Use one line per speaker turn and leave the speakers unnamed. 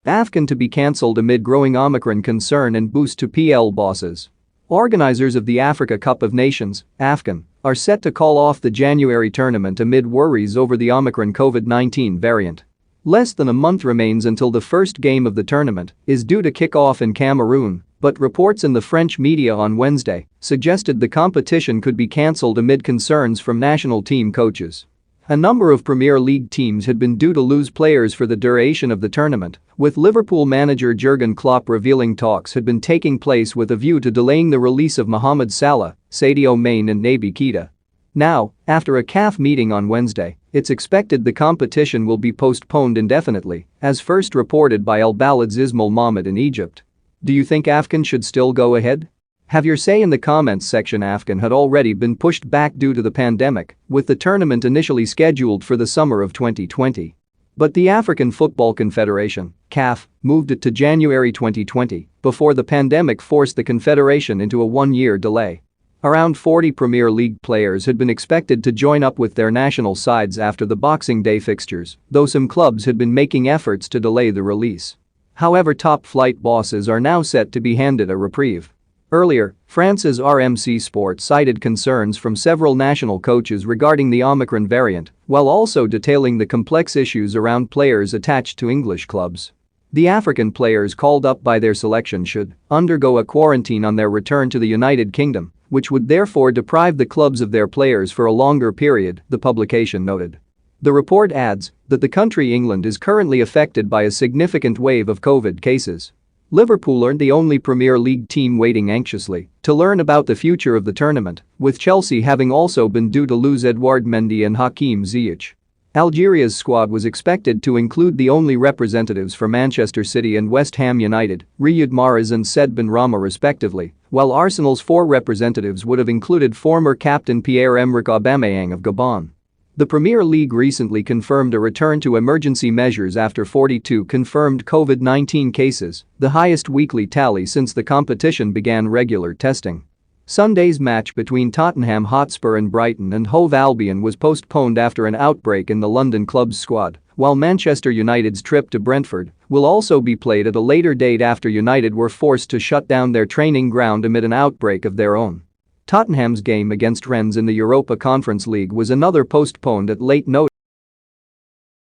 AFCON to be cancelled amid growing Omicron concern and boost to PL bosses. Organizers of the Africa Cup of Nations, AFCON, are set to call off the January tournament amid worries over the Omicron COVID-19 variant. Less than a month remains until the first game of the tournament is due to kick off in Cameroon, but reports in the French media on Wednesday suggested the competition could be cancelled amid concerns from national team coaches. A number of Premier League teams had been due to lose players for the duration of the tournament, with Liverpool manager Jurgen Klopp revealing talks had been taking place with a view to delaying the release of Mohamed Salah, Sadio Mane and Naby Keita. Now, after a CAF meeting on Wednesday, it's expected the competition will be postponed indefinitely, as first reported by Al Balad's Ismail Mahmoud in Egypt. Do you think AFCON should still go ahead? Have your say in the comments section. AFCON had already been pushed back due to the pandemic, with the tournament initially scheduled for the summer of 2020. But the African Football Confederation, CAF, moved it to January 2020 before the pandemic forced the confederation into a one-year delay. Around 40 Premier League players had been expected to join up with their national sides after the Boxing Day fixtures, though some clubs had been making efforts to delay the release. However, top-flight bosses are now set to be handed a reprieve. Earlier, France's RMC Sport cited concerns from several national coaches regarding the Omicron variant, while also detailing the complex issues around players attached to English clubs. The African players called up by their selection should undergo a quarantine on their return to the United Kingdom, which would therefore deprive the clubs of their players for a longer period, the publication noted. The report adds that the country England is currently affected by a significant wave of COVID cases. Liverpool are the only Premier League team waiting anxiously to learn about the future of the tournament, with Chelsea having also been due to lose Edouard Mendy and Hakim Ziyech. Algeria's squad was expected to include the only representatives for Manchester City and West Ham United, Riyad Mahrez and Said Benrahma respectively, while Arsenal's 4 representatives would have included former captain Pierre-Emerick Aubameyang of Gabon. The Premier League recently confirmed a return to emergency measures after 42 confirmed COVID-19 cases, the highest weekly tally since the competition began regular testing. Sunday's match between Tottenham Hotspur and Brighton and Hove Albion was postponed after an outbreak in the London club's squad, while Manchester United's trip to Brentford will also be played at a later date after United were forced to shut down their training ground amid an outbreak of their own. Tottenham's game against Rennes in the Europa Conference League was another postponed at late notice.